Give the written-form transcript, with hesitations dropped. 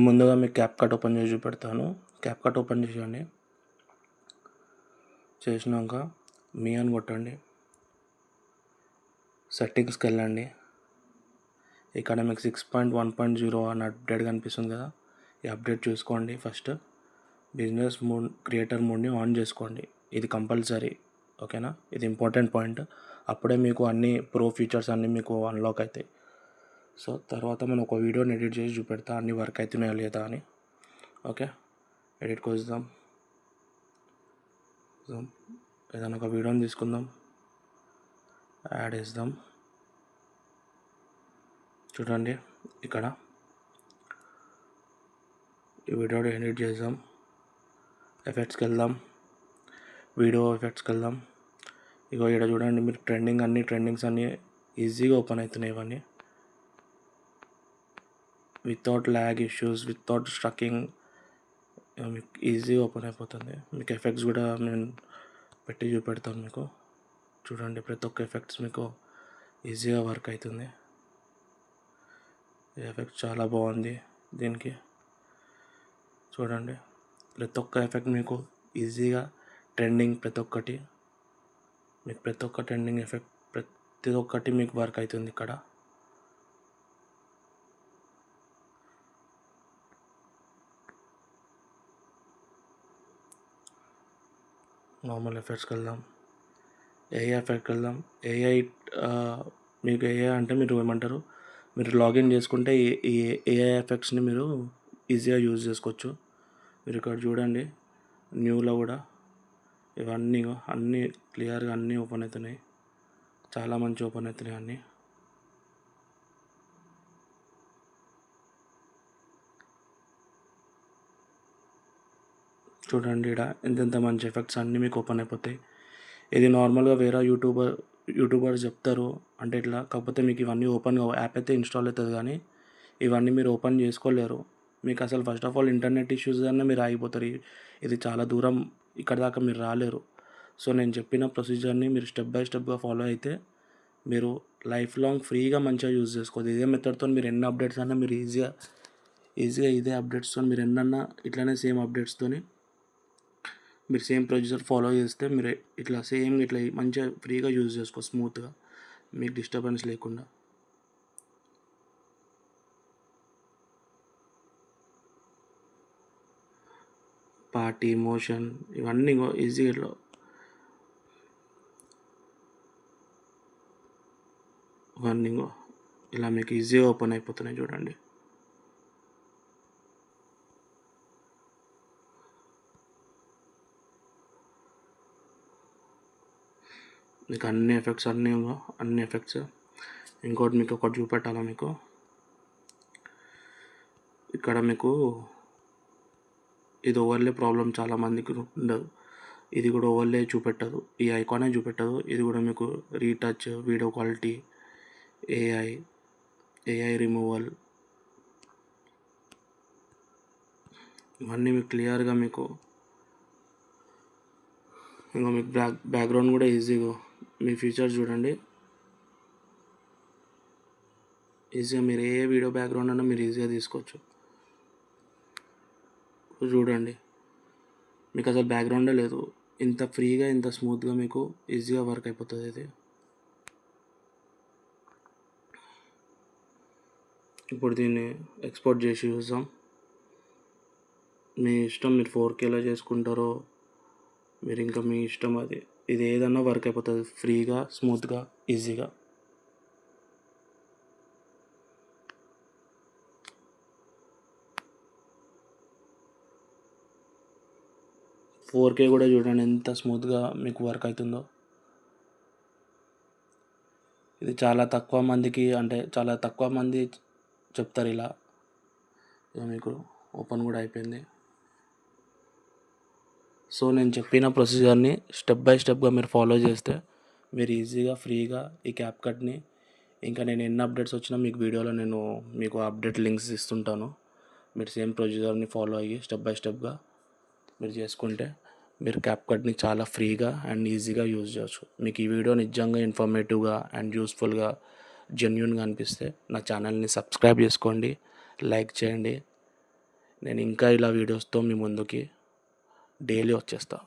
ముందుగా మీకు CapCut open చేసి చూపెడతాను. క్యాప్కట్ ఓపెన్ చేయండి. చేసినాక మీ అని కొట్టండి. సెట్టింగ్స్కి వెళ్ళండి. ఇక్కడ మీకు 6.1.0 అని అప్డేట్ కనిపిస్తుంది కదా, ఈ అప్డేట్ చూసుకోండి. ఫస్ట్ బిజినెస్ మోడ్ క్రియేటర్ మోడ్ని ఆన్ చేసుకోండి. ఇది కంపల్సరీ, ఓకేనా? ఇది ఇంపార్టెంట్ పాయింట్. అప్పుడే మీకు అన్ని ప్రో ఫీచర్స్ అన్నీ మీకు అన్లాక్ అవుతాయి. సో తర్వాత మనం ఒక వీడియోని ఎడిట్ చేసి చూపెడతా అన్ని వర్క్ అవుతున్నాయా లేదా అని. ఓకే, ఎడిట్కి వద్దాం. ఏదైనా ఒక వీడియోని తీసుకుందాం, యాడ్ చేద్దాం. చూడండి ఇక్కడ ఈ వీడియో ఎడిట్ చేద్దాం. ఎఫెక్ట్స్కి వెళ్దాం, వీడియో ఎఫెక్ట్స్కి వెళ్దాం. ఇగో ఇక్కడ చూడండి, మీరు ట్రెండింగ్స్ అన్నీ ఈజీగా ఓపెన్ అవుతున్నాయి. ఇవన్నీ without lag issues, without striking మీకు ఈజీగా ఓపెన్ అయిపోతుంది. మీకు ఎఫెక్ట్స్ కూడా నేను పెట్టి చూపెడతాను మీకు. చూడండి, ప్రతి ఒక్క ఎఫెక్ట్స్ మీకు ఈజీగా వర్క్ అవుతుంది. ఈ ఎఫెక్ట్ చాలా బాగుంది. దీనికి చూడండి, ప్రతి ఒక్క ఎఫెక్ట్ మీకు ఈజీగా ట్రెండింగ్, ప్రతి ఒక్కటి ట్రెండింగ్ ఎఫెక్ట్ ప్రతి ఒక్కటి మీకు వర్క్ అవుతుంది. ఇక్కడ నార్మల్ ఎఫెక్ట్స్కి వెళ్దాం, ఏఐ ఎఫెక్ట్కి వెళ్దాం. ఏఐ మీకు ఏఐ అంటే మీరు ఏమంటారు, మీరు లాగిన్ చేసుకుంటే ఈ ఏఐ ఎఫెక్ట్స్ని మీరు ఈజీగా యూజ్ చేసుకోవచ్చు. మీరు ఇక్కడ చూడండి, న్యూలో కూడా ఇవన్నీ అన్నీ క్లియర్గా అన్నీ ఓపెన్ అవుతున్నాయి. చాలా మంచి ఓపెన్ అవుతున్నాయి అన్నీ. చూడండి, ఇక్కడ ఎంత మంచి ఎఫెక్ట్స్ అన్నీ మీకు ఓపెన్ అయిపోతాయి. ఇది నార్మల్గా వేరే యూట్యూబర్స్ చెప్తారు అంటే ఇట్లా, కాకపోతే మీకు ఇవన్నీ ఓపెన్ యాప్ అయితే ఇన్స్టాల్ అవుతుంది, కానీ ఇవన్నీ మీరు ఓపెన్ చేసుకోలేరు. మీకు అసలు first of all internet issues అన్నా మీరు ఆగిపోతారు. ఇది చాలా దూరం, ఇక్కడ దాకా మీరు రాలేరు. సో నేను చెప్పిన ప్రొసీజర్ని మీరు స్టెప్ బై స్టెప్గా ఫాలో అయితే మీరు లైఫ్ లాంగ్ ఫ్రీగా మంచిగా యూజ్ చేసుకోవచ్చు. ఇదే మెథడ్తో మీరు ఎన్ని అప్డేట్స్ అన్నా మీరు ఈజీగా ఇదే అప్డేట్స్తో మీరు ఎన్నన్నా ఇట్లానే సేమ్ అప్డేట్స్తో మీరు సేమ్ ప్రొసీజర్ ఫాలో చేస్తే మీరు ఇట్లా మంచిగా ఫ్రీగా యూజ్ చేసుకో, స్మూత్గా, మీకు డిస్టర్బెన్స్ లేకుండా. పార్టీ మోషన్ ఇవన్నీ ఈజీగా ఇవన్నీ ఇలా మీకు ఈజీగా ఓపెన్ అయిపోతున్నాయి. చూడండి, మీకు అన్ని ఎఫెక్ట్స్ ఇంకోటి మీకు ఒకటి చూపెట్టాలా మీకు. ఇక్కడ మీకు ఇది ఓవర్లే ప్రాబ్లం చాలా మందికి ఉండదు. ఇది కూడా ఓవర్లే చూపెట్టదు, ఈ ఐకానే చూపెట్టదు. ఇది కూడా మీకు retouch, video quality, AI removal ఇవన్నీ మీకు క్లియర్గా మీకు ఇంకా మీకు బ్యాక్గ్రౌండ్ కూడా ఈజీగా మీ ఫీచర్స్ చూడండి. ఈజీగా మీరు ఏ వీడియో బ్యాక్గ్రౌండ్ అన్నా మీరు ఈజీగా తీసుకోవచ్చు. చూడండి, మీకు అసలు బ్యాక్గ్రౌండే లేదు, ఇంత ఫ్రీగా ఇంత స్మూత్గా మీకు ఈజీగా వర్క్ అయిపోతుంది. ఇది ఇప్పుడు దీన్ని ఎక్స్పోర్ట్ చేసి చూద్దాం. మీ ఇష్టం, మీరు 4Kలో చేసుకుంటారో మీరు ఇంకా మీ ఇష్టం. ఇది ఏదన్నా వర్క్ అయిపోతుంది ఫ్రీగా, స్మూత్గా, ఈజీగా. కూడా చూడండి ఎంత స్మూత్గా మీకు వర్క్ అవుతుందో. ఇది చాలా తక్కువ మంది చెప్తారు ఇలా. మీకు ఓపెన్ కూడా అయిపోయింది. సో నేను చెప్పిన ప్రొసీజర్ని స్టెప్ బై స్టెప్గా మీరు ఫాలో చేస్తే మీరు ఈజీగా ఫ్రీగా ఈ క్యాప్కట్ని, ఇంకా నేను ఎన్ని అప్డేట్స్ వచ్చినా మీకు వీడియోలో నేను మీకు అప్డేట్ లింక్స్ ఇస్తుంటాను. మీరు సేమ్ ప్రొసీజర్ని ఫాలో అయ్యి స్టెప్ బై స్టెప్గా మీరు చేసుకుంటే మీరు క్యాప్కట్ని చాలా ఫ్రీగా అండ్ ఈజీగా యూజ్ చేయవచ్చు. మీకు ఈ వీడియో నిజంగా ఇన్ఫర్మేటివ్గా అండ్ యూస్ఫుల్గా, జెన్యూన్గా అనిపిస్తే నా ఛానల్ని సబ్స్క్రైబ్ చేసుకోండి, లైక్ చేయండి. నేను ఇంకా ఇలా వీడియోస్తో మీ ముందుకి డైలీ వచ్చేస్తా.